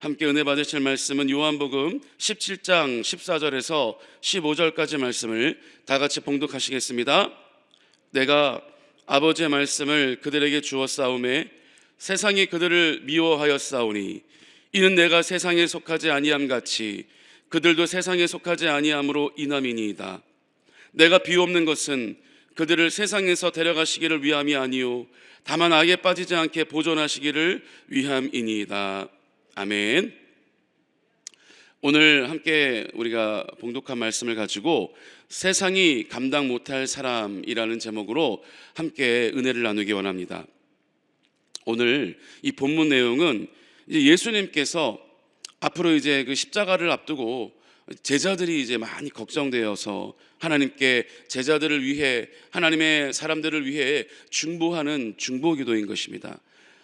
함께 은혜 받으실 말씀은 요한복음 17장 14절에서 15절까지 말씀을 다 같이 봉독하시겠습니다. 내가 아버지의 말씀을 그들에게 주었사오매 세상이 그들을 미워하였사오니 이는 내가 세상에 속하지 아니함 같이 그들도 세상에 속하지 아니함으로 인함이니이다. 내가 비옵는 것은 그들을 세상에서 데려가시기를 위함이 아니요 다만 악에 빠지지 않게 보존하시기를 위함이니이다. 아멘. 오늘 함께 우리가 봉독한 말씀을 가지고 세상이 감당 못할 사람이라는 제목으로 함께 은혜를 나누기 원합니다. 오늘 이 본문 내용은 이제 예수님께서 앞으로 이제 그 십자가를 앞두고 제자들이 이제 많이 걱정되어서 하나님께 제자들을 위해 하나님의 사람들을 위해 중보하는 중보기도인 것입니다.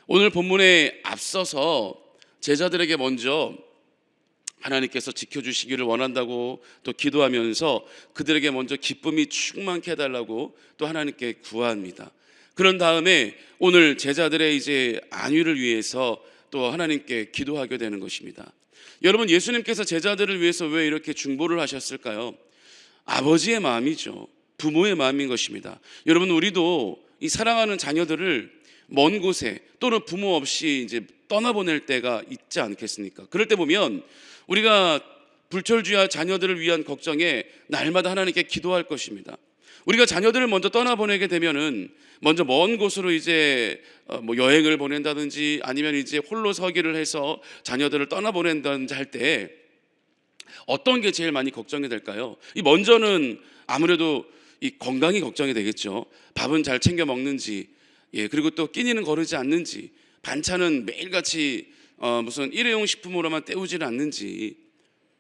오늘 본문에 앞서서 제자들에게 먼저 하나님께서 지켜주시기를 원한다고 또 기도하면서 그들에게 먼저 기쁨이 충만케 해달라고 또 하나님께 구합니다. 그런 다음에 오늘 제자들의 이제 안위를 위해서 또 하나님께 기도하게 되는 것입니다. 여러분, 예수님께서 제자들을 위해서 왜 이렇게 중보를 하셨을까요? 아버지의 마음이죠. 부모의 마음인 것입니다. 여러분, 우리도 이 사랑하는 자녀들을 먼 곳에 또는 부모 없이 이제 떠나보낼 때가 있지 않겠습니까? 그럴 때 보면 우리가 불철주야 자녀들을 위한 걱정에 날마다 하나님께 기도할 것입니다. 우리가 자녀들을 먼저 떠나보내게 되면은 먼저 먼 곳으로 이제 여행을 보낸다든지 아니면 이제 홀로 서기를 해서 자녀들을 떠나보낸다든지 할 때 어떤 게 제일 많이 걱정이 될까요? 이 먼저는 아무래도 이 건강이 걱정이 되겠죠. 밥은 잘 챙겨 먹는지, 그리고 또 끼니는 거르지 않는지, 반찬은 매일같이 무슨 일회용 식품으로만 때우지는 않는지,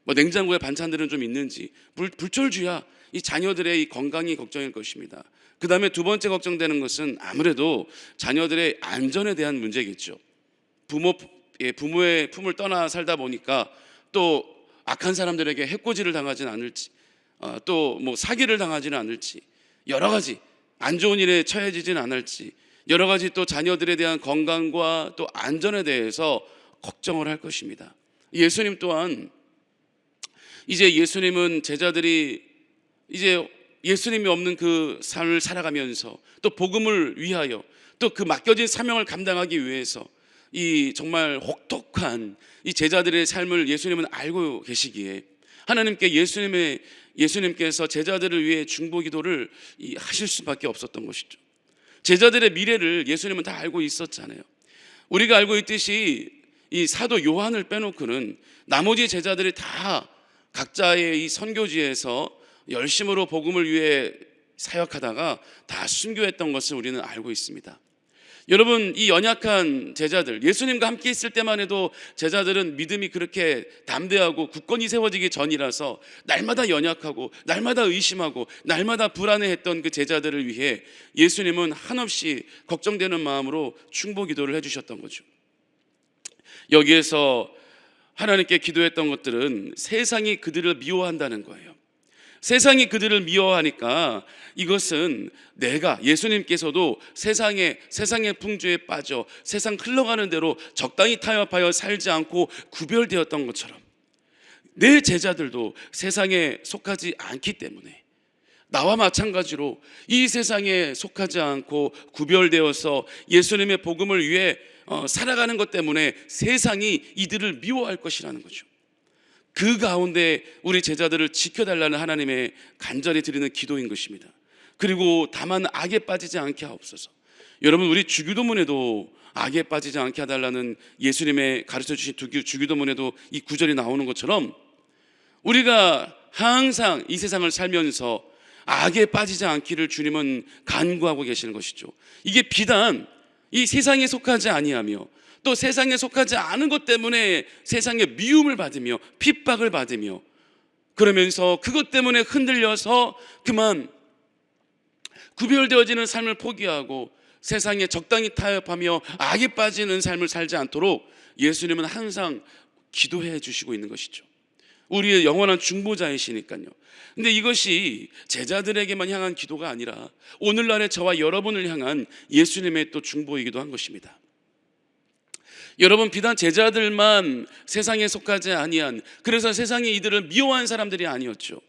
냉장고에 반찬들은 좀 있는지, 불철주야 이 자녀들의 이 건강이 걱정일 것입니다. 그 다음에 두 번째 걱정되는 것은 아무래도 자녀들의 안전에 대한 문제겠죠. 부모의 품을 떠나 살다 보니까 또 악한 사람들에게 해코지를 당하지는 않을지, 또 사기를 당하지는 않을지, 여러 가지 안 좋은 일에 처해지지는 않을지, 여러 가지 또 자녀들에 대한 건강과 또 안전에 대해서 걱정을 할 것입니다. 예수님 또한 이제 예수님은 제자들이 이제 예수님이 없는 그 삶을 살아가면서 또 복음을 위하여 또 그 맡겨진 사명을 감당하기 위해서 이 정말 혹독한 이 제자들의 삶을 예수님은 알고 계시기에 하나님께 예수님께서 제자들을 위해 중보기도를 하실 수밖에 없었던 것이죠. 제자들의 미래를 예수님은 다 알고 있었잖아요. 우리가 알고 있듯이 이 사도 요한을 빼놓고는 나머지 제자들이 다 각자의 이 선교지에서 열심으로 복음을 위해 사역하다가 다 순교했던 것을 우리는 알고 있습니다. 여러분, 이 연약한 제자들, 예수님과 함께 있을 때만 해도 제자들은 믿음이 그렇게 담대하고 굳건히 세워지기 전이라서 날마다 연약하고 날마다 의심하고 날마다 불안해했던 그 제자들을 위해 예수님은 한없이 걱정되는 마음으로 중보기도를 해주셨던 거죠. 여기에서 하나님께 기도했던 것들은 세상이 그들을 미워한다는 거예요. 세상이 그들을 미워하니까 이것은 내가 예수님께서도 세상의 풍조에 빠져 세상 흘러가는 대로 적당히 타협하여 살지 않고 구별되었던 것처럼 내 제자들도 세상에 속하지 않기 때문에 나와 마찬가지로 이 세상에 속하지 않고 구별되어서 예수님의 복음을 위해 살아가는 것 때문에 세상이 이들을 미워할 것이라는 거죠. 그 가운데 우리 제자들을 지켜달라는 하나님의 간절히 드리는 기도인 것입니다. 그리고 다만 악에 빠지지 않게 하옵소서. 여러분, 우리 주기도문에도 악에 빠지지 않게 해달라는 예수님의 가르쳐주신 주기도문에도 이 구절이 나오는 것처럼 우리가 항상 이 세상을 살면서 악에 빠지지 않기를 주님은 간구하고 계시는 것이죠. 이게 비단 이 세상에 속하지 아니하며 또 세상에 속하지 않은 것 때문에 세상의 미움을 받으며 핍박을 받으며 그러면서 그것 때문에 흔들려서 그만 구별되어지는 삶을 포기하고 세상에 적당히 타협하며 악에 빠지는 삶을 살지 않도록 예수님은 항상 기도해 주시고 있는 것이죠. 우리의 영원한 중보자이시니까요. 근데 이것이 제자들에게만 향한 기도가 아니라 오늘날의 저와 여러분을 향한 예수님의 또 중보이기도 한 것입니다. 여러분, 비단 제자들만 세상에 속하지 아니한, 그래서 세상이 이들을 미워한 사람들이 아니었죠.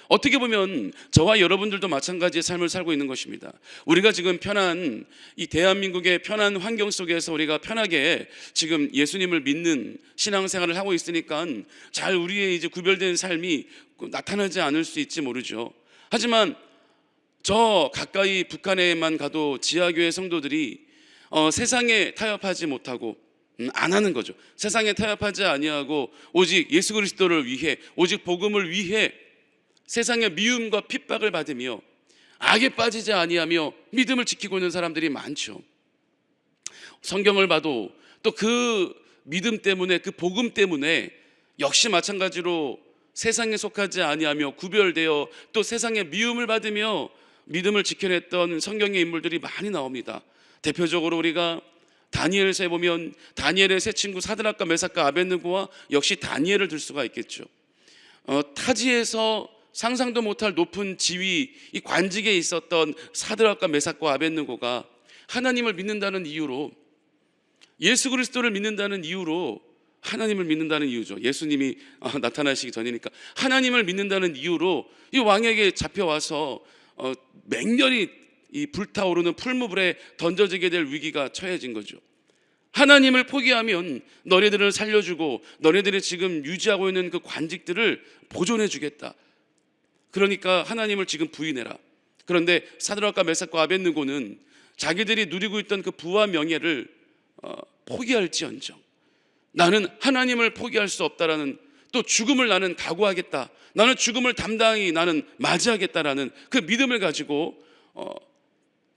어떻게 보면 저와 여러분들도 마찬가지의 삶을 살고 있는 것입니다. 우리가 지금 편한 이 대한민국의 편한 환경 속에서 우리가 편하게 지금 예수님을 믿는 신앙생활을 하고 있으니까 잘 우리의 이제 구별된 삶이 나타나지 않을 수 있지 모르죠. 하지만 저 가까이 북한에만 가도 지하교회 성도들이 세상에 타협하지 못하고 안 하는 거죠. 세상에 타협하지 아니하고 오직 예수 그리스도를 위해, 오직 복음을 위해 세상의 미움과 핍박을 받으며 악에 빠지지 아니하며 믿음을 지키고 있는 사람들이 많죠. 성경을 봐도 또 그 믿음 때문에, 그 복음 때문에 역시 마찬가지로 세상에 속하지 아니하며 구별되어 또 세상의 미움을 받으며 믿음을 지켜냈던 성경의 인물들이 많이 나옵니다. 대표적으로 우리가 다니엘서에 보면 다니엘의 세 친구 사드락과 메삭과 아벳느고와 역시 다니엘을 들 수가 있겠죠. 타지에서 상상도 못할 높은 지위, 이 관직에 있었던 사드락과 메삭과 아벳느고가 하나님을 믿는다는 이유로, 예수 그리스도를 믿는다는 이유로, 하나님을 믿는다는 이유죠. 예수님이 나타나시기 전이니까 하나님을 믿는다는 이유로 이 왕에게 잡혀와서 맹렬히 이 불타오르는 풀무불에 던져지게 될 위기가 처해진 거죠. 하나님을 포기하면 너네들을 살려주고 너네들이 지금 유지하고 있는 그 관직들을 보존해 주겠다. 그러니까 하나님을 지금 부인해라. 그런데 사드락과 메삭과 아벳느고는 자기들이 누리고 있던 그 부와 명예를 포기할지언정 나는 하나님을 포기할 수 없다라는, 또 죽음을 나는 각오하겠다, 나는 죽음을 담당히 나는 맞이하겠다라는 그 믿음을 가지고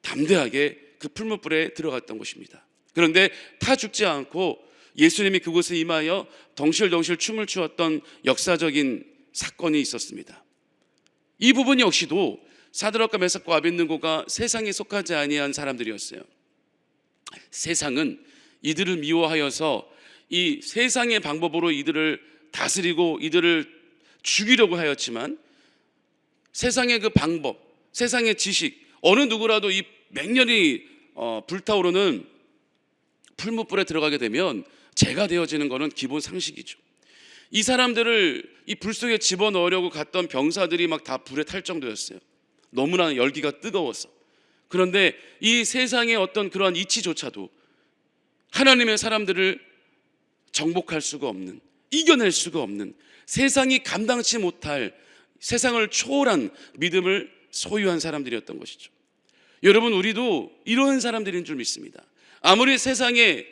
담대하게 그 풀무불에 들어갔던 것입니다. 그런데 타 죽지 않고 예수님이 그곳에 임하여 덩실덩실 춤을 추었던 역사적인 사건이 있었습니다. 이 부분 역시도 사드락과 메삭과 아벳느고가 세상에 속하지 아니한 사람들이었어요. 세상은 이들을 미워하여서 이 세상의 방법으로 이들을 다스리고 이들을 죽이려고 하였지만 세상의 그 방법, 세상의 지식, 어느 누구라도 이 맹렬히 불타오르는 풀무불에 들어가게 되면 죄가 되어지는 것은 기본 상식이죠. 이 사람들을 이 불 속에 집어넣으려고 갔던 병사들이 막 다 불에 탈 정도였어요. 너무나 열기가 뜨거워서. 그런데 이 세상의 어떤 그러한 이치조차도 하나님의 사람들을 정복할 수가 없는, 이겨낼 수가 없는, 세상이 감당치 못할 세상을 초월한 믿음을 소유한 사람들이었던 것이죠. 여러분, 우리도 이러한 사람들인 줄 믿습니다. 아무리 세상의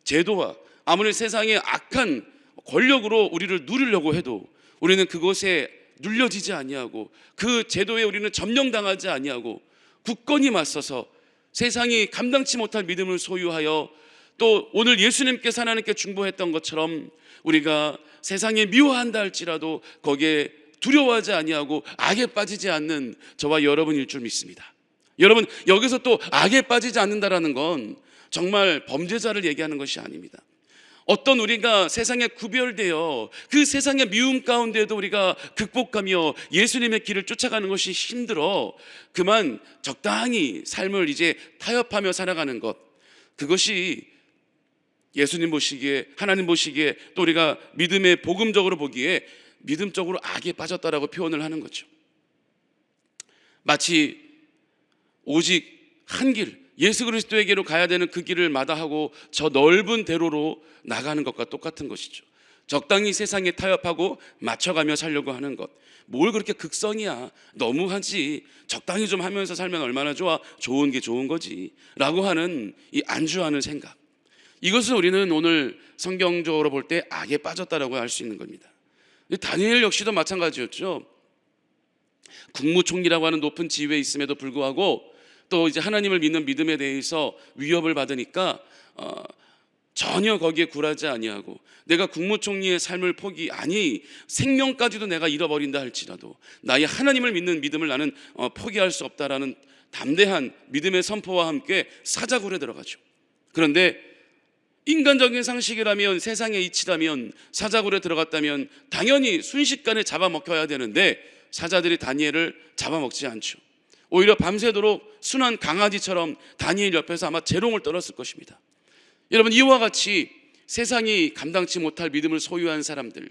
제도와 아무리 세상의 악한 권력으로 우리를 누리려고 해도 우리는 그것에 눌려지지 아니하고 그 제도에 우리는 점령당하지 아니하고 굳건히 맞서서 세상이 감당치 못할 믿음을 소유하여 또 오늘 예수님께서 하나님께 중보했던 것처럼 우리가 세상에 미워한다 할지라도 거기에 두려워하지 아니하고 악에 빠지지 않는 저와 여러분일 줄 믿습니다. 여러분, 여기서 또 악에 빠지지 않는다라는 건 정말 범죄자를 얘기하는 것이 아닙니다. 어떤 우리가 세상에 구별되어 그 세상의 미움 가운데도 우리가 극복하며 예수님의 길을 쫓아가는 것이 힘들어 그만 적당히 삶을 이제 타협하며 살아가는 것, 그것이 예수님 보시기에, 하나님 보시기에, 또 우리가 믿음의 복음적으로 보기에 믿음적으로 악에 빠졌다라고 표현을 하는 거죠. 마치 오직 한 길, 예수 그리스도에게로 가야 되는 그 길을 마다하고 저 넓은 대로로 나가는 것과 똑같은 것이죠. 적당히 세상에 타협하고 맞춰가며 살려고 하는 것. 뭘 그렇게 극성이야, 너무하지, 적당히 좀 하면서 살면 얼마나 좋아, 좋은 게 좋은 거지 라고 하는 이 안주하는 생각, 이것을 우리는 오늘 성경적으로 볼 때 악에 빠졌다라고 할 수 있는 겁니다. 다니엘 역시도 마찬가지였죠. 국무총리라고 하는 높은 지위에 있음에도 불구하고 또 이제 하나님을 믿는 믿음에 대해서 위협을 받으니까 전혀 거기에 굴하지 아니하고 내가 국무총리의 삶을 아니 생명까지도 내가 잃어버린다 할지라도 나의 하나님을 믿는 믿음을 나는 포기할 수 없다라는 담대한 믿음의 선포와 함께 사자굴에 들어가죠. 그런데 인간적인 상식이라면, 세상의 이치라면, 사자굴에 들어갔다면 당연히 순식간에 잡아먹혀야 되는데 사자들이 다니엘을 잡아먹지 않죠. 오히려 밤새도록 순한 강아지처럼 다니엘 옆에서 아마 재롱을 떨었을 것입니다. 여러분, 이와 같이 세상이 감당치 못할 믿음을 소유한 사람들,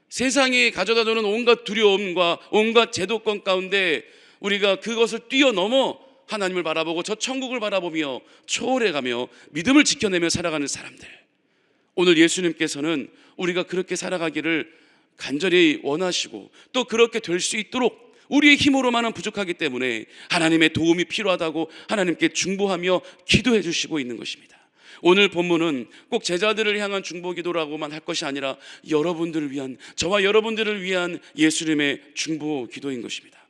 세상이 가져다 주는 온갖 두려움과 온갖 제도권 가운데 우리가 그것을 뛰어넘어 하나님을 바라보고 저 천국을 바라보며 초월해가며 믿음을 지켜내며 살아가는 사람들, 오늘 예수님께서는 우리가 그렇게 살아가기를 간절히 원하시고 또 그렇게 될 수 있도록 우리의 힘으로만은 부족하기 때문에 하나님의 도움이 필요하다고 하나님께 중보하며 기도해 주시고 있는 것입니다. 오늘 본문은 꼭 제자들을 향한 중보 기도라고만 할 것이 아니라 여러분들을 위한, 저와 여러분들을 위한 예수님의 중보 기도인 것입니다.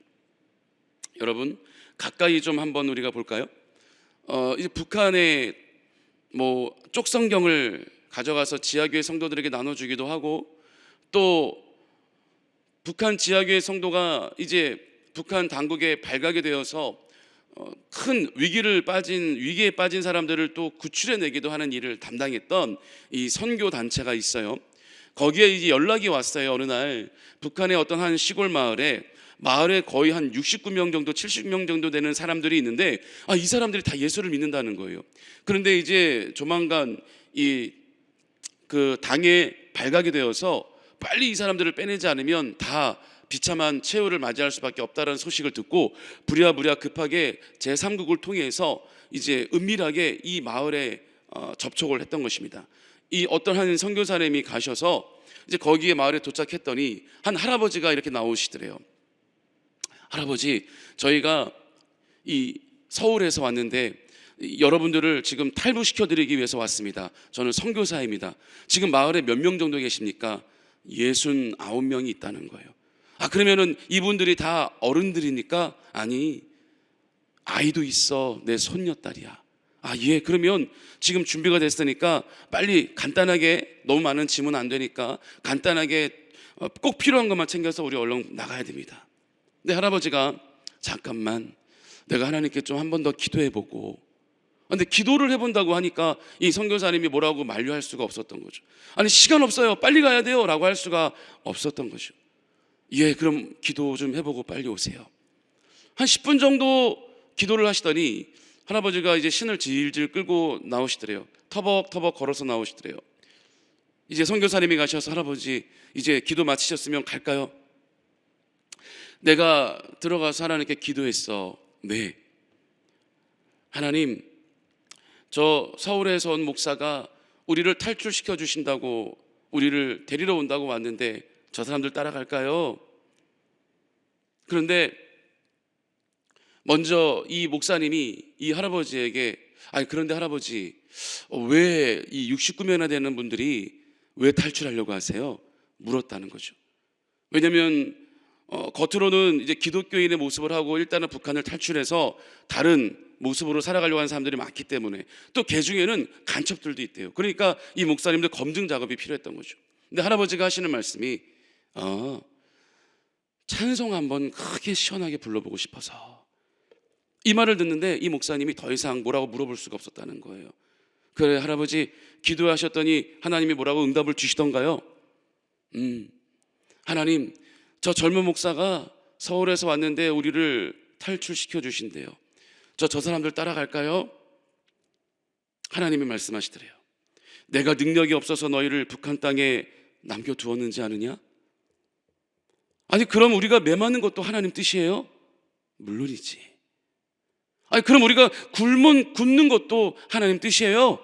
여러분, 가까이 좀 한번 우리가 볼까요? 이제 북한의 쪽성경을 가져가서 지하교회 성도들에게 나눠주기도 하고, 또 북한 지하교회 성도가 이제 북한 당국에 발각이 되어서 큰 위기에 빠진 사람들을 또 구출해내기도 하는 일을 담당했던 이 선교 단체가 있어요. 거기에 이제 연락이 왔어요. 어느 날 북한의 어떤 한 시골 마을에 거의 한 69명 정도, 70명 정도 되는 사람들이 있는데, 이 사람들이 다 예수를 믿는다는 거예요. 그런데 이제 조만간 그 당에 발각이 되어서 빨리 이 사람들을 빼내지 않으면 다 비참한 최후를 맞이할 수밖에 없다는 소식을 듣고 부랴부랴 급하게 제3국을 통해서 이제 은밀하게 이 마을에 접촉을 했던 것입니다. 이 어떤 한 선교사님이 가셔서 이제 거기에 마을에 도착했더니 한 할아버지가 이렇게 나오시더래요. 할아버지, 저희가 이 서울에서 왔는데 여러분들을 지금 탈북시켜드리기 위해서 왔습니다. 저는 선교사입니다. 지금 마을에 몇 명 정도 계십니까? 69명이 있다는 거예요. 그러면은 이분들이 다 어른들이니까? 아니, 아이도 있어. 내 손녀딸이야. 예, 그러면 지금 준비가 됐으니까 빨리 간단하게, 너무 많은 짐은 안 되니까 간단하게 꼭 필요한 것만 챙겨서 우리 얼른 나가야 됩니다. 근데 할아버지가 잠깐만, 내가 하나님께 좀 한 번 더 기도해보고. 근데 기도를 해본다고 하니까 이 선교사님이 뭐라고 만류할 수가 없었던 거죠. 아니, 시간 없어요, 빨리 가야 돼요 라고 할 수가 없었던 거죠. 예, 그럼 기도 좀 해보고 빨리 오세요. 한 10분 정도 기도를 하시더니 할아버지가 이제 신을 질질 끌고 나오시더래요. 터벅터벅 걸어서 나오시더래요. 이제 선교사님이 가셔서, 할아버지 이제 기도 마치셨으면 갈까요? 내가 들어가서 하나님께 기도했어. 네. 하나님, 저 서울에서 온 목사가 우리를 탈출시켜 주신다고, 우리를 데리러 온다고 왔는데 저 사람들 따라갈까요? 그런데 먼저 이 목사님이 이 할아버지에게, 그런데 할아버지, 왜 이 69명이나 되는 분들이 왜 탈출하려고 하세요? 물었다는 거죠. 왜냐하면 겉으로는 이제 기독교인의 모습을 하고 일단은 북한을 탈출해서 다른 모습으로 살아가려고 하는 사람들이 많기 때문에, 또 그 중에는 간첩들도 있대요. 그러니까 이 목사님들 검증 작업이 필요했던 거죠. 근데 할아버지가 하시는 말씀이 찬송 한번 크게 시원하게 불러보고 싶어서. 이 말을 듣는데 이 목사님이 더 이상 뭐라고 물어볼 수가 없었다는 거예요. 그래, 할아버지 기도하셨더니 하나님이 뭐라고 응답을 주시던가요? 하나님, 저 젊은 목사가 서울에서 왔는데 우리를 탈출시켜 주신대요. 저 사람들 따라갈까요? 하나님이 말씀하시더래요. 내가 능력이 없어서 너희를 북한 땅에 남겨두었는지 아느냐? 아니, 그럼 우리가 매 맞는 것도 하나님 뜻이에요? 물론이지. 그럼 우리가 굶는 것도 하나님 뜻이에요?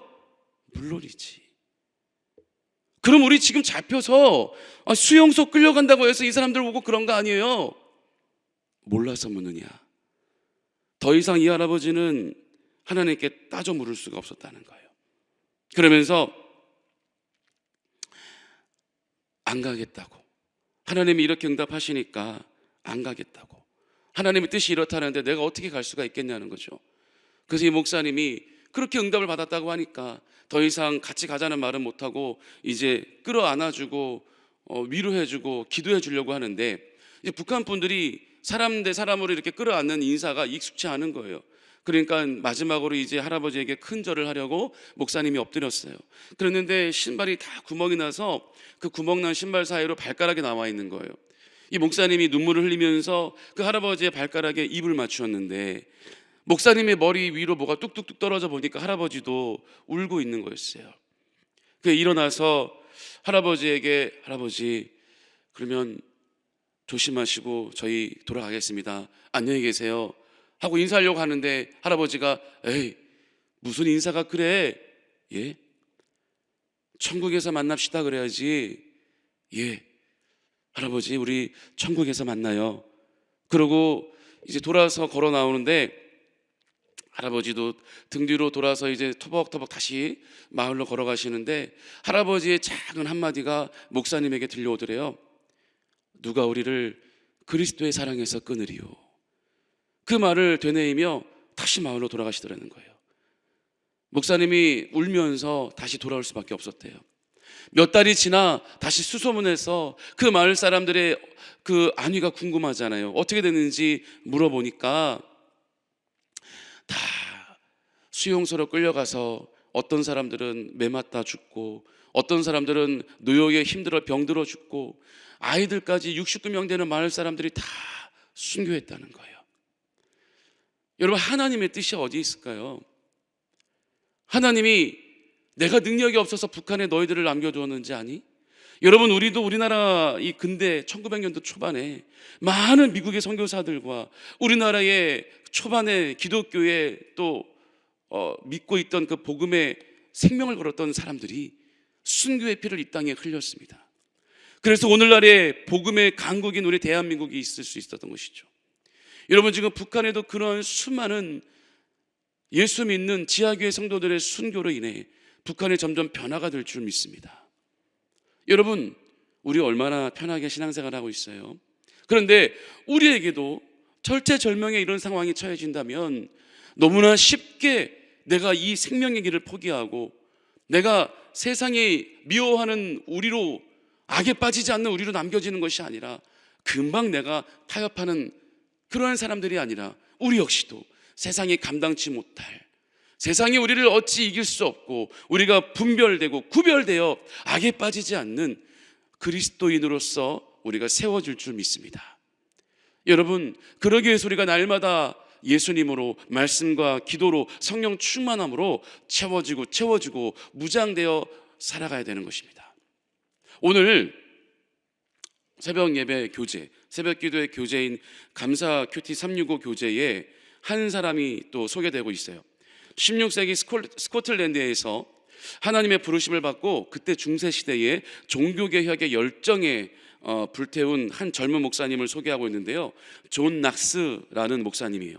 물론이지. 그럼 우리 지금 잡혀서 수용소 끌려간다고 해서 이 사람들 보고 그런 거 아니에요? 몰라서 묻느냐? 더 이상 이 할아버지는 하나님께 따져 물을 수가 없었다는 거예요. 그러면서 안 가겠다고, 하나님이 이렇게 응답하시니까 안 가겠다고, 하나님의 뜻이 이렇다는데 내가 어떻게 갈 수가 있겠냐는 거죠. 그래서 이 목사님이 그렇게 응답을 받았다고 하니까 더 이상 같이 가자는 말은 못하고 이제 끌어안아주고 위로해주고 기도해 주려고 하는데, 이제 북한 분들이 사람 대 사람으로 이렇게 끌어안는 인사가 익숙치 않은 거예요. 그러니까 마지막으로 이제 할아버지에게 큰 절을 하려고 목사님이 엎드렸어요. 그랬는데 신발이 다 구멍이 나서 그 구멍난 신발 사이로 발가락이 나와 있는 거예요. 이 목사님이 눈물을 흘리면서 그 할아버지의 발가락에 입을 맞추었는데, 목사님의 머리 위로 뭐가 뚝뚝뚝 떨어져 보니까 할아버지도 울고 있는 거였어요. 일어나서 할아버지에게 할아버지 그러면 조심하시고 저희 돌아가겠습니다. 안녕히 계세요. 하고 인사하려고 하는데 할아버지가 에이 무슨 인사가 그래? 예? 천국에서 만납시다 그래야지. 예. 할아버지 우리 천국에서 만나요. 그러고 이제 돌아서 걸어 나오는데 할아버지도 등 뒤로 돌아서 이제 터벅터벅 다시 마을로 걸어가시는데 할아버지의 작은 한마디가 목사님에게 들려오더래요. 누가 우리를 그리스도의 사랑에서 끊으리요. 그 말을 되뇌이며 다시 마을로 돌아가시더라는 거예요. 목사님이 울면서 다시 돌아올 수밖에 없었대요. 몇 달이 지나 다시 수소문해서 그 마을 사람들의 그 안위가 궁금하잖아요. 어떻게 됐는지 물어보니까 다 수용소로 끌려가서 어떤 사람들은 매 맞다 죽고 어떤 사람들은 노역에 힘들어 병들어 죽고 아이들까지 69명 되는 마을 사람들이 다 순교했다는 거예요. 여러분 하나님의 뜻이 어디 있을까요? 하나님이 내가 능력이 없어서 북한에 너희들을 남겨두었는지 아니? 여러분 우리도 우리나라 이 근대 1900년도 초반에 많은 미국의 선교사들과 우리나라의 초반에 기독교에 또 믿고 있던 그 복음의 생명을 걸었던 사람들이 순교의 피를 이 땅에 흘렸습니다. 그래서 오늘날의 복음의 강국인 우리 대한민국이 있을 수 있었던 것이죠. 여러분 지금 북한에도 그런 수많은 예수 믿는 지하교회 성도들의 순교로 인해 북한이 점점 변화가 될 줄 믿습니다. 여러분 우리 얼마나 편하게 신앙생활을 하고 있어요. 그런데 우리에게도 절체절명의 이런 상황이 처해진다면 너무나 쉽게 내가 이 생명의 길을 포기하고 내가 세상이 미워하는 우리로 악에 빠지지 않는 우리로 남겨지는 것이 아니라 금방 내가 타협하는 그러한 사람들이 아니라 우리 역시도 세상이 감당치 못할 세상이 우리를 어찌 이길 수 없고 우리가 분별되고 구별되어 악에 빠지지 않는 그리스도인으로서 우리가 세워질 줄 믿습니다. 여러분 그러기 위해서 우리가 날마다 예수님으로 말씀과 기도로 성령 충만함으로 채워지고 무장되어 살아가야 되는 것입니다. 오늘 새벽 예배 교재, 새벽 기도의 교재인 감사 큐티 365 교재에 한 사람이 또 소개되고 있어요. 16세기 스코틀랜드에서 하나님의 부르심을 받고 그때 중세시대에 종교개혁의 열정에 불태운 한 젊은 목사님을 소개하고 있는데요. 존 낙스라는 목사님이에요.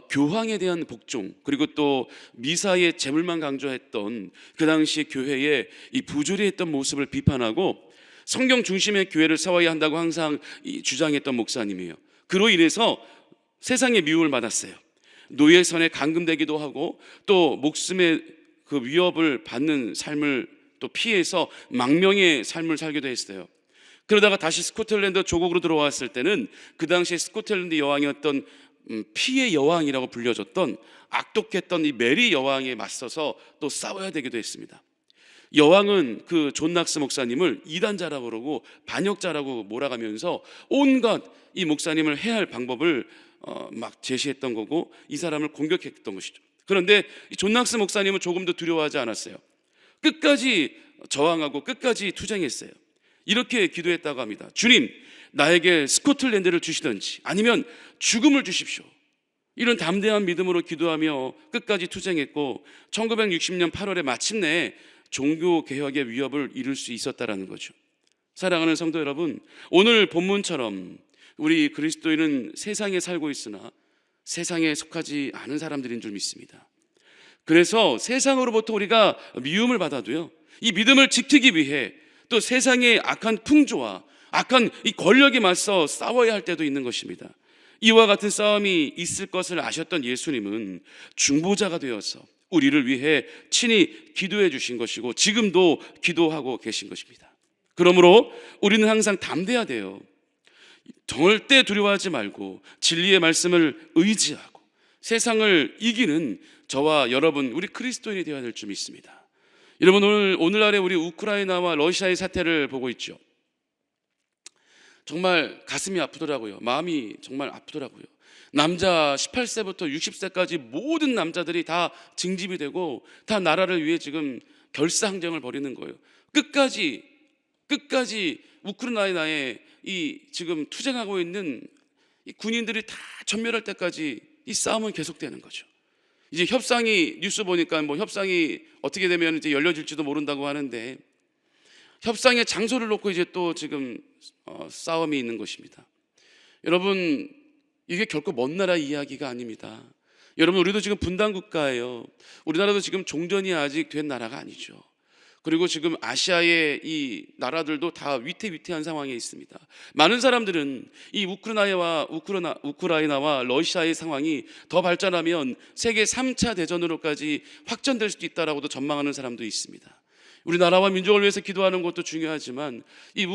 교황에 대한 복종 그리고 또 미사의 제물만 강조했던 그 당시 교회의 이 부조리했던 모습을 비판하고 성경 중심의 교회를 세워야 한다고 항상 주장했던 목사님이에요. 그로 인해서 세상의 미움을 받았어요. 노예선에 감금되기도 하고 또 목숨의 그 위협을 받는 삶을 또 피해서 망명의 삶을 살기도 했어요. 그러다가 다시 스코틀랜드 조국으로 들어왔을 때는 그 당시 스코틀랜드 여왕이었던 피의 여왕이라고 불려졌던 악독했던 이 메리 여왕에 맞서서 또 싸워야 되기도 했습니다. 여왕은 그 존 낙스 목사님을 이단자라고 그러고 반역자라고 몰아가면서 온갖 이 목사님을 해야 할 방법을 막 제시했던 거고 이 사람을 공격했던 것이죠. 그런데 이 존 낙스 목사님은 조금도 두려워하지 않았어요. 끝까지 저항하고 끝까지 투쟁했어요. 이렇게 기도했다고 합니다. 주님, 나에게 스코틀랜드를 주시든지 아니면 죽음을 주십시오. 이런 담대한 믿음으로 기도하며 끝까지 투쟁했고 1960년 8월에 마침내 종교개혁의 위협을 이룰 수 있었다라는 거죠. 사랑하는 성도 여러분, 오늘 본문처럼 우리 그리스도인은 세상에 살고 있으나 세상에 속하지 않은 사람들인 줄 믿습니다. 그래서 세상으로부터 우리가 미움을 받아도요, 이 믿음을 지키기 위해 또 세상의 악한 풍조와 악한 이 권력에 맞서 싸워야 할 때도 있는 것입니다. 이와 같은 싸움이 있을 것을 아셨던 예수님은 중보자가 되어서 우리를 위해 친히 기도해 주신 것이고 지금도 기도하고 계신 것입니다. 그러므로 우리는 항상 담대해야 돼요. 절대 두려워하지 말고 진리의 말씀을 의지하고 세상을 이기는 저와 여러분 우리 그리스도인이 되어야 될 줄 믿습니다. 여러분 오늘날에 우리 우크라이나와 러시아의 사태를 보고 있죠. 정말 가슴이 아프더라고요. 마음이 정말 아프더라고요. 남자 18세부터 60세까지 모든 남자들이 다 징집이 되고 다 나라를 위해 지금 결사항쟁을 벌이는 거예요. 끝까지 우크라이나에 이 지금 투쟁하고 있는 이 군인들이 다 전멸할 때까지 이 싸움은 계속되는 거죠. 이제 협상이, 뉴스 보니까 뭐 협상이 어떻게 되면 이제 열려질지도 모른다고 하는데, 협상의 장소를 놓고 이제 또 지금 싸움이 있는 것입니다. 여러분, 이게 결코 먼 나라 이야기가 아닙니다. 여러분, 우리도 지금 분단 국가예요. 우리나라도 지금 종전이 아직 된 나라가 아니죠. 그리고 지금 아시아의 이 나라들도 다 위태위태한 상황에 있습니다. 많은 사람들은 이 우크라이나와 러시아의 상황이 더 발전하면 세계 3차 대전으로까지 확전될 수도 있다라고도 전망하는 사람도 있습니다. 우리나라와 민족을 위해서 기도하는 것도 중요하지만 이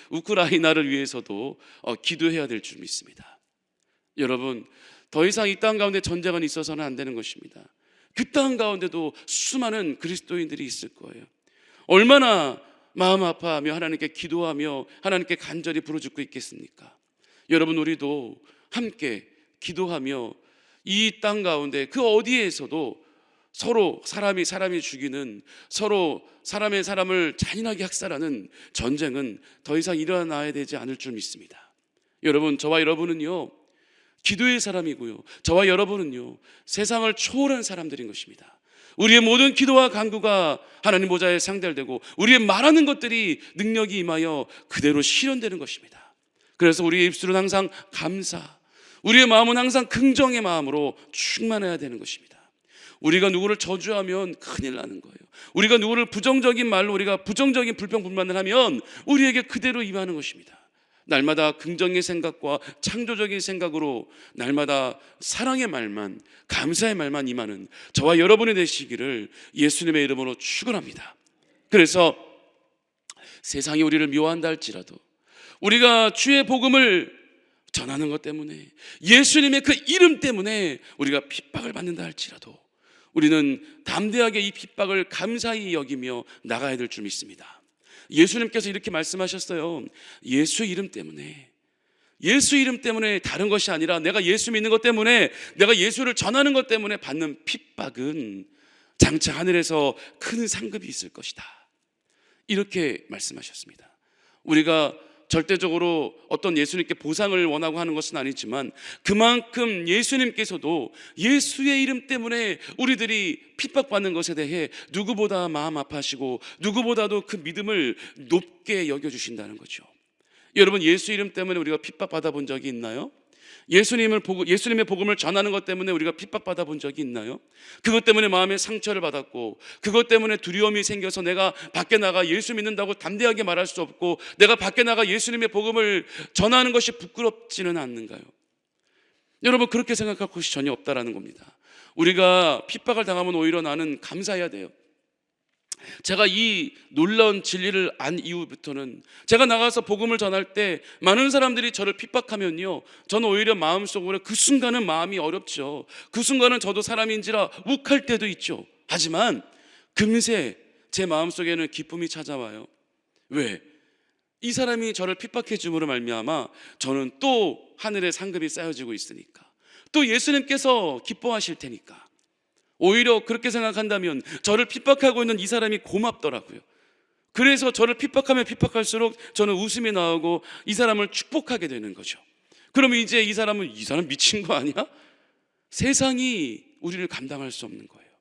우크라이나를 위해서도 기도해야 될 줄 믿습니다. 여러분, 더 이상 이 땅 가운데 전쟁은 있어서는 안 되는 것입니다. 그 땅 가운데도 수많은 그리스도인들이 있을 거예요. 얼마나 마음 아파하며 하나님께 기도하며 하나님께 간절히 부르짖고 있겠습니까? 여러분, 우리도 함께 기도하며 이 땅 가운데 그 어디에서도 서로 사람이 죽이는, 서로 사람을 잔인하게 학살하는 전쟁은 더 이상 일어나야 되지 않을 줄 믿습니다. 여러분, 저와 여러분은요, 기도의 사람이고요, 저와 여러분은요, 세상을 초월한 사람들인 것입니다. 우리의 모든 기도와 간구가 하나님 보좌에 상달되고 우리의 말하는 것들이 능력이 임하여 그대로 실현되는 것입니다. 그래서 우리의 입술은 항상 감사, 우리의 마음은 항상 긍정의 마음으로 충만해야 되는 것입니다. 우리가 누구를 저주하면 큰일 나는 거예요. 우리가 누구를 부정적인 말로, 우리가 부정적인 불평불만을 하면 우리에게 그대로 임하는 것입니다. 날마다 긍정의 생각과 창조적인 생각으로 날마다 사랑의 말만, 감사의 말만 임하는 저와 여러분이 되시기를 예수님의 이름으로 축원합니다. 그래서 세상이 우리를 미워한다 할지라도 우리가 주의 복음을 전하는 것 때문에, 예수님의 그 이름 때문에 우리가 핍박을 받는다 할지라도 우리는 담대하게 이 핍박을 감사히 여기며 나가야 될 줄 믿습니다. 예수님께서 이렇게 말씀하셨어요. 예수 이름 때문에, 다른 것이 아니라 내가 예수 믿는 것 때문에, 내가 예수를 전하는 것 때문에 받는 핍박은 장차 하늘에서 큰 상급이 있을 것이다, 이렇게 말씀하셨습니다. 우리가 절대적으로 어떤 예수님께 보상을 원하고 하는 것은 아니지만 그만큼 예수님께서도 예수의 이름 때문에 우리들이 핍박받는 것에 대해 누구보다 마음 아파하시고 누구보다도 그 믿음을 높게 여겨주신다는 거죠. 여러분, 예수 이름 때문에 우리가 핍박받아 본 적이 있나요? 예수님의 복음을 전하는 것 때문에 우리가 핍박받아 본 적이 있나요? 그것 때문에 마음에 상처를 받았고, 그것 때문에 두려움이 생겨서 내가 밖에 나가 예수 믿는다고 담대하게 말할 수 없고, 내가 밖에 나가 예수님의 복음을 전하는 것이 부끄럽지는 않는가요? 여러분, 그렇게 생각할 것이 전혀 없다라는 겁니다. 우리가 핍박을 당하면 오히려 나는 감사해야 돼요. 제가 이 놀라운 진리를 안 이후부터는 제가 나가서 복음을 전할 때 많은 사람들이 저를 핍박하면요, 저는 오히려 마음속으로 그 순간은 마음이 어렵죠. 그 순간은 저도 사람인지라 욱할 때도 있죠. 하지만 금세 제 마음속에는 기쁨이 찾아와요. 왜? 이 사람이 저를 핍박해 줌으로 말미암아 저는 또 하늘의 상급이 쌓여지고 있으니까, 또 예수님께서 기뻐하실 테니까. 오히려 그렇게 생각한다면 저를 핍박하고 있는 이 사람이 고맙더라고요. 그래서 저를 핍박하면 핍박할수록 저는 웃음이 나오고 이 사람을 축복하게 되는 거죠. 그러면 이제 이 사람 미친 거 아니야? 세상이 우리를 감당할 수 없는 거예요.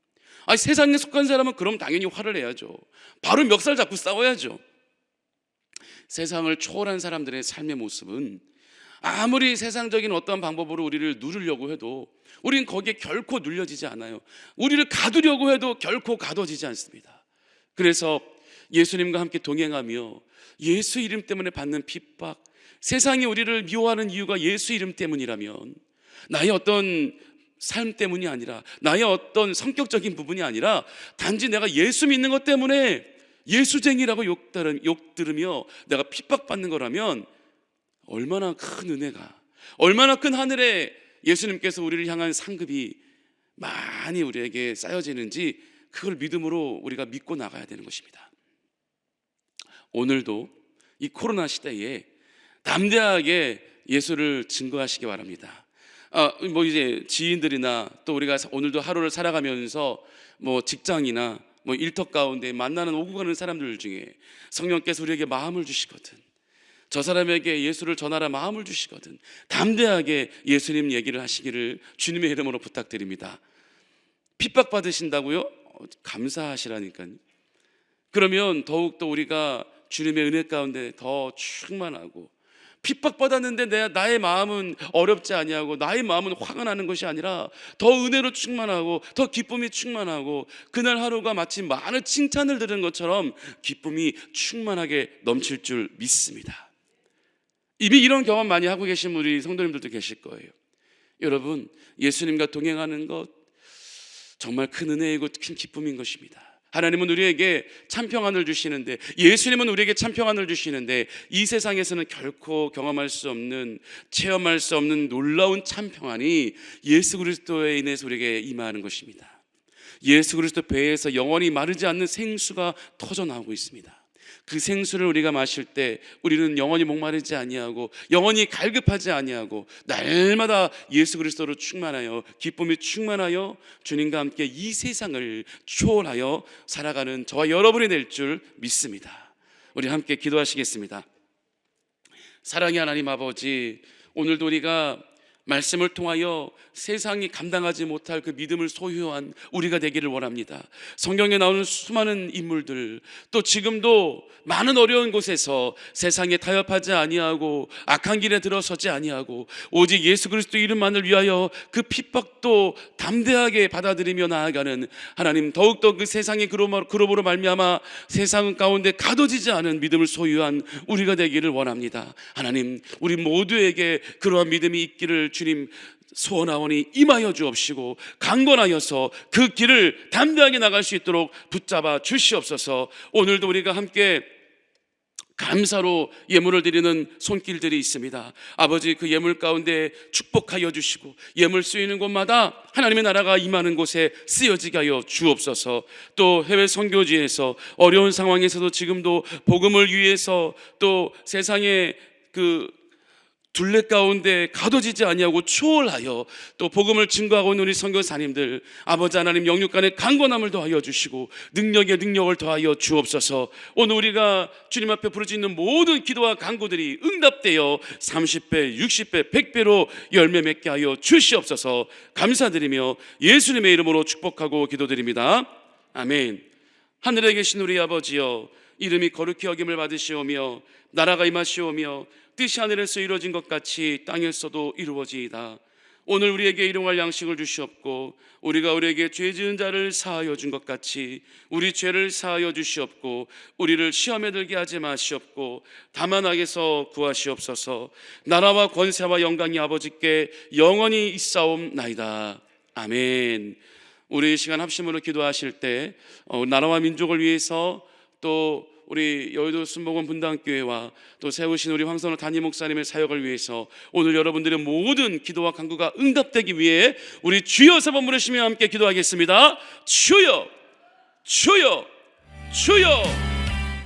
아니, 세상에 속한 사람은 그럼 당연히 화를 내야죠. 바로 멱살 잡고 싸워야죠. 세상을 초월한 사람들의 삶의 모습은 아무리 세상적인 어떤 방법으로 우리를 누르려고 해도 우리는 거기에 결코 눌려지지 않아요. 우리를 가두려고 해도 결코 가둬지지 않습니다. 그래서 예수님과 함께 동행하며 예수 이름 때문에 받는 핍박, 세상이 우리를 미워하는 이유가 예수 이름 때문이라면, 나의 어떤 삶 때문이 아니라, 나의 어떤 성격적인 부분이 아니라 단지 내가 예수 믿는 것 때문에 예수쟁이라고 욕 들으며 내가 핍박받는 거라면 얼마나 큰 은혜가, 얼마나 큰 하늘에 예수님께서 우리를 향한 상급이 많이 우리에게 쌓여지는지, 그걸 믿음으로 우리가 믿고 나가야 되는 것입니다. 오늘도 이 코로나 시대에 담대하게 예수를 증거하시기 바랍니다. 이제 지인들이나 또 우리가 오늘도 하루를 살아가면서 직장이나 일터 가운데 만나는 오고 가는 사람들 중에 성령께서 우리에게 마음을 주시거든, 저 사람에게 예수를 전하라 마음을 주시거든, 담대하게 예수님 얘기를 하시기를 주님의 이름으로 부탁드립니다. 핍박받으신다고요? 감사하시라니까요. 그러면 더욱더 우리가 주님의 은혜 가운데 더 충만하고, 핍박받았는데 나의 마음은 어렵지 아니하고 나의 마음은 화가 나는 것이 아니라 더 은혜로 충만하고 더 기쁨이 충만하고, 그날 하루가 마치 많은 칭찬을 들은 것처럼 기쁨이 충만하게 넘칠 줄 믿습니다. 이미 이런 경험 많이 하고 계신 우리 성도님들도 계실 거예요. 여러분, 예수님과 동행하는 것 정말 큰 은혜이고 큰 기쁨인 것입니다. 하나님은 우리에게 참평안을 주시는데, 예수님은 우리에게 참평안을 주시는데, 이 세상에서는 결코 경험할 수 없는, 체험할 수 없는 놀라운 참평안이 예수 그리스도에 인해서 우리에게 임하는 것입니다. 예수 그리스도 배에서 영원히 마르지 않는 생수가 터져 나오고 있습니다. 그 생수를 우리가 마실 때 우리는 영원히 목마르지 아니하고 영원히 갈급하지 아니하고 날마다 예수 그리스도로 충만하여 기쁨이 충만하여 주님과 함께 이 세상을 초월하여 살아가는 저와 여러분이 될 줄 믿습니다. 우리 함께 기도하시겠습니다. 사랑의 하나님 아버지, 오늘도 우리가 말씀을 통하여 세상이 감당하지 못할 그 믿음을 소유한 우리가 되기를 원합니다. 성경에 나오는 수많은 인물들, 또 지금도 많은 어려운 곳에서 세상에 타협하지 아니하고 악한 길에 들어서지 아니하고 오직 예수 그리스도 이름만을 위하여 그 핍박도 담대하게 받아들이며 나아가는 하나님, 더욱더 그 세상의 그룹으로 말미암아 세상 가운데 가둬지지 않은 믿음을 소유한 우리가 되기를 원합니다. 하나님, 우리 모두에게 그러한 믿음이 있기를 주님 소원하오니 임하여 주옵시고 강건하여서 그 길을 담대하게 나갈 수 있도록 붙잡아 주시옵소서. 오늘도 우리가 함께 감사로 예물을 드리는 손길들이 있습니다. 아버지, 그 예물 가운데 축복하여 주시고 예물 쓰이는 곳마다 하나님의 나라가 임하는 곳에 쓰여지게 하여 주옵소서. 또 해외 선교지에서 어려운 상황에서도 지금도 복음을 위해서, 또 세상의 그 둘레 가운데 가둬지지 아니하고 초월하여 또 복음을 증거하고 있는 우리 선교사님들, 아버지 하나님 영육 간의 강건함을 더하여 주시고 능력에 능력을 더하여 주옵소서. 오늘 우리가 주님 앞에 부르짖는 모든 기도와 간구들이 응답되어 30배, 60배, 100배로 열매 맺게 하여 주시옵소서. 감사드리며 예수님의 이름으로 축복하고 기도드립니다. 아멘. 하늘에 계신 우리 아버지여, 이름이 거룩히 여김을 받으시오며 나라가 임하시오며 뜻이 하늘에서 이루어진 것 같이 땅에서도 이루어지이다. 오늘 우리에게 일용할 양식을 주시옵고 우리가 우리에게 죄 지은 자를 사하여 준 것 같이 우리 죄를 사하여 주시옵고 우리를 시험에 들게 하지 마시옵고 다만 악에서 구하시옵소서. 나라와 권세와 영광이 아버지께 영원히 있사옵나이다. 아멘. 우리 이 시간 합심으로 기도하실 때 나라와 민족을 위해서, 또 우리 여의도 순복음 분당교회와 또 세우신 우리 황선호 담임 목사님의 사역을 위해서 오늘 여러분들의 모든 기도와 간구가 응답되기 위해 우리 주여 세 번 부르시며 함께 기도하겠습니다. 주여, 주여, 주여.